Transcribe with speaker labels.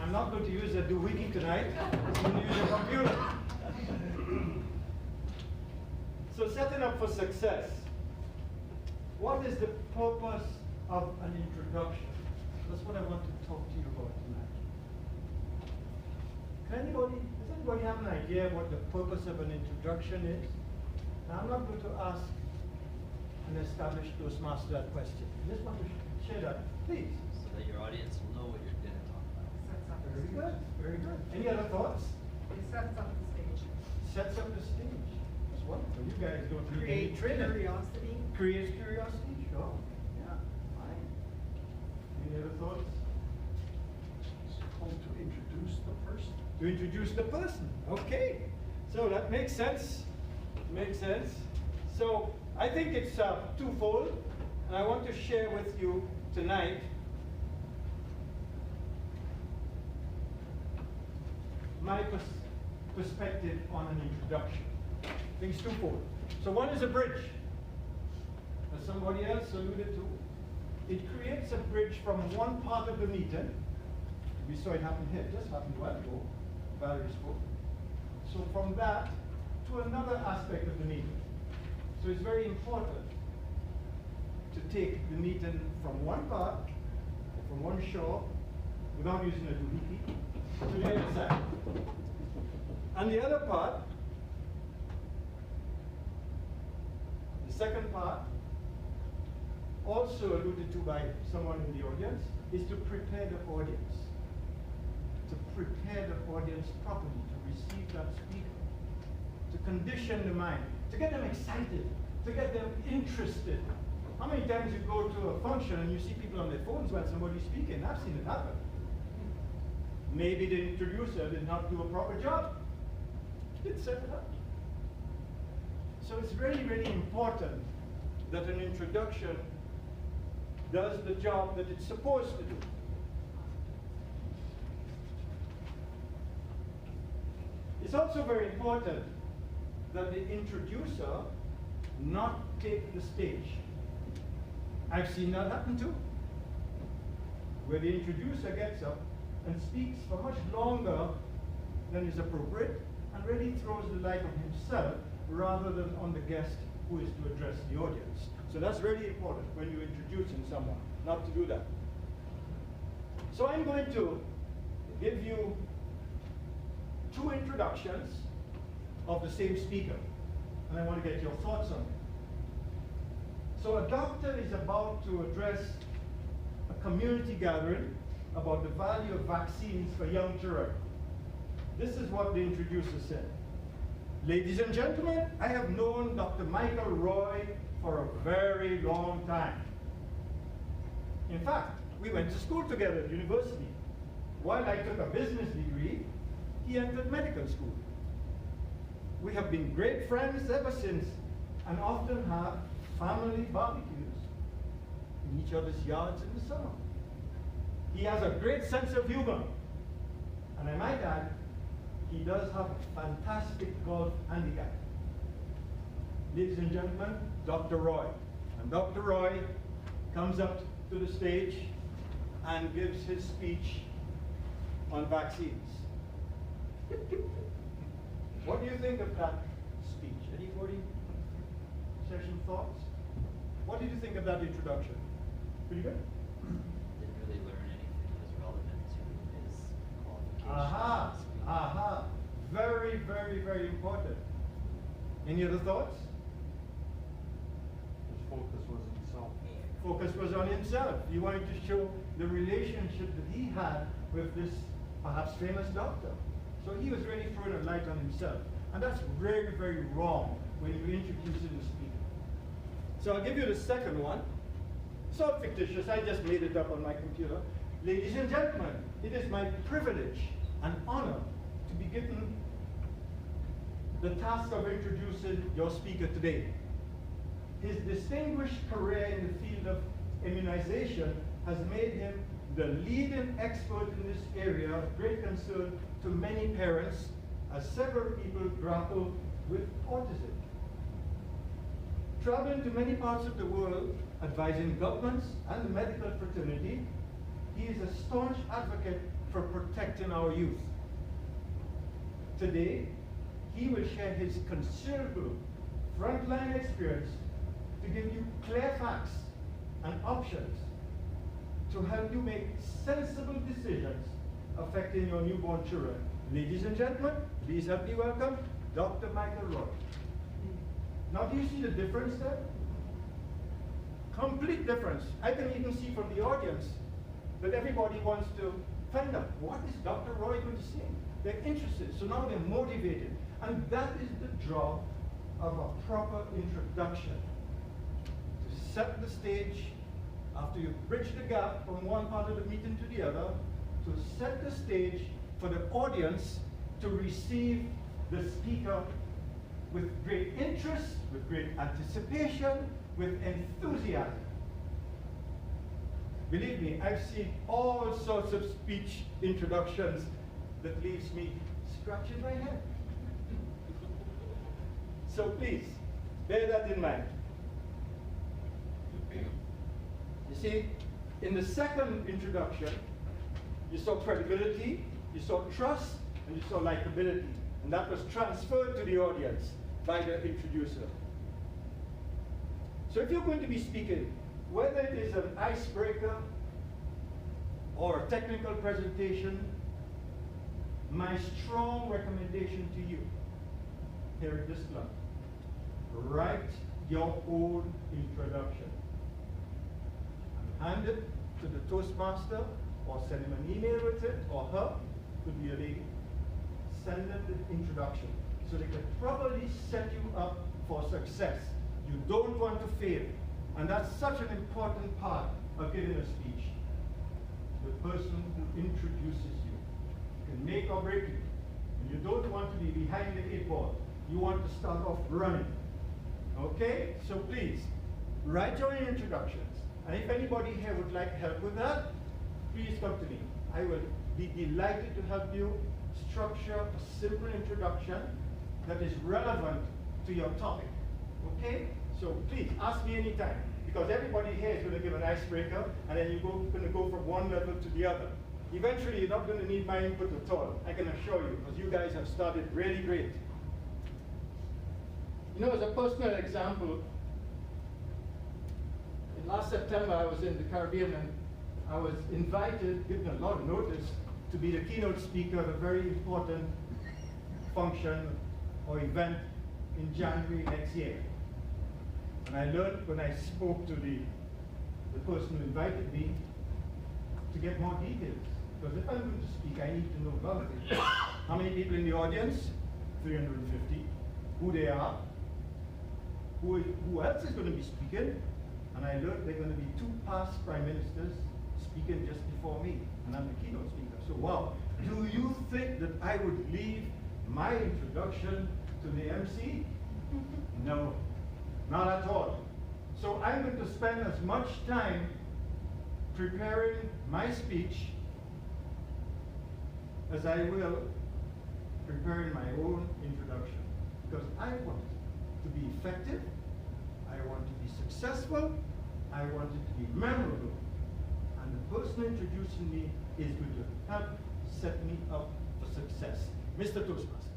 Speaker 1: I'm not going to use a doohickey tonight. I'm going to use a computer. So setting up for success. What is the purpose of an introduction? That's what I want to talk to you about tonight. Does anybody have an idea what the purpose of an introduction is? Now, I'm not going to ask an established Toastmaster that question. I just want to share that, please.
Speaker 2: So that your audience will know what you're going to talk about.
Speaker 1: Very good, very good. Any other thoughts?
Speaker 3: It sets up the stage.
Speaker 1: Sets up the stage. That's wonderful. You guys don't need
Speaker 3: Create
Speaker 1: any training.
Speaker 3: curiosity.
Speaker 1: Creates curiosity, sure. Yeah, fine. Any other thoughts?
Speaker 4: To introduce the person.
Speaker 1: To introduce the person. Okay. So that makes sense. Makes sense. So I think it's twofold, and I want to share with you tonight my perspective on an introduction. I think it's twofold. So one is a bridge, as somebody else alluded to. It creates a bridge from one part of the meeting. We saw it happen here. It just happened a while ago. Valerie spoke. So from that to another aspect of the meeting. So it's very important to take the meeting from one part, or from one shore, without using a doohickey, to the other side. And the other part, the second part, also alluded to by someone in the audience, is to prepare the audience. To prepare the audience properly to receive that speaker. To condition the mind, to get them excited, to get them interested. How many times you go to a function and you see people on their phones while somebody's speaking? I've seen it happen. Maybe the introducer did not do a proper job. Didn't set it up. So it's really, really important that an introduction does the job that it's supposed to do. It's also very important that the introducer not take the stage. I've seen that happen too, where the introducer gets up and speaks for much longer than is appropriate and really throws the light on himself rather than on the guest who is to address the audience. So that's really important when you're introducing someone, not to do that. So I'm going to give you two introductions of the same speaker, and I want to get your thoughts on it. So a doctor is about to address a community gathering about the value of vaccines for young children. This is what the introducer said. Ladies and gentlemen, I have known Dr. Michael Roy for a very long time. In fact, we went to school together at university. While I took a business degree, he entered medical school. We have been great friends ever since and often have family barbecues in each other's yards in the summer. He has a great sense of humor, and I might add, he does have a fantastic golf handicap. Ladies and gentlemen, Dr. Roy. And Dr. Roy comes up to the stage and gives his speech on vaccines. What do you think of that speech? Anybody? Session thoughts? What did you think of that introduction? Pretty good?
Speaker 2: Didn't really learn anything that was relevant to his qualifications.
Speaker 1: Aha, aha. Very, very, very important. Any other thoughts?
Speaker 4: His focus was himself.
Speaker 1: Focus was on himself. He wanted to show the relationship that he had with this perhaps famous doctor. So he was really throwing a light on himself. And that's very, very wrong when you introduce him to speaker. So I'll give you the second one. So fictitious, I just made it up on my computer. Ladies and gentlemen, it is my privilege and honor to be given the task of introducing your speaker today. His distinguished career in the field of immunization has made him the leading expert in this area of great concern to many parents as several people grapple with autism. Traveling to many parts of the world, advising governments and the medical fraternity, he is a staunch advocate for protecting our youth. Today, he will share his considerable frontline experience to give you clear facts and options to help you make sensible decisions affecting your newborn children. Ladies and gentlemen, please help me welcome Dr. Michael Roy. Now, do you see the difference there? Complete difference. I can even see from the audience that everybody wants to find out, what is Dr. Roy going to say? They're interested, so now they're motivated. And that is the job of a proper introduction. To set the stage, after you bridge the gap from one part of the meeting to the other, to set the stage for the audience to receive the speaker with great interest, with great anticipation, with enthusiasm. Believe me, I've seen all sorts of speech introductions that leaves me scratching my head. So please, bear that in mind. You see, in the second introduction, you saw credibility, you saw trust, and you saw likability. And that was transferred to the audience by the introducer. So if you're going to be speaking, whether it is an icebreaker or a technical presentation, my strong recommendation to you here at this club, write your own introduction. And hand it to the Toastmaster, or send him an email with it, or her, could be a lady. Send them the introduction so they can properly set you up for success. You don't want to fail. And that's such an important part of giving a speech. The person who introduces you can make or break you. And you don't want to be behind the 8 ball. You want to start off running. Okay? So please, write your introductions. And if anybody here would like help with that, please come to me. I will be delighted to help you structure a simple introduction that is relevant to your topic. Okay? So please, ask me anytime. Because everybody here is going to give an icebreaker, and then you're going to go from one level to the other. Eventually, you're not going to need my input at all. I can assure you, because you guys have started really great. You know, as a personal example, in last September, I was in the Caribbean, and I was invited, given a lot of notice, to be the keynote speaker at a very important function or event in January next year. And I learned when I spoke to the person who invited me to get more details. Because if I'm going to speak, I need to know a lot of things. How many people in the audience? 350. Who they are? Who else is going to be speaking? And I learned there are going to be 2 past prime ministers speaking just before me. And I'm the keynote speaker. So wow, do you think that I would leave my introduction to the MC? No. Not at all. So I'm going to spend as much time preparing my speech as I will preparing my own introduction. Because I want to be effective, I want to be successful, I want it to be memorable. And the person introducing me is going to help set me up for success. Mr. Toastmaster.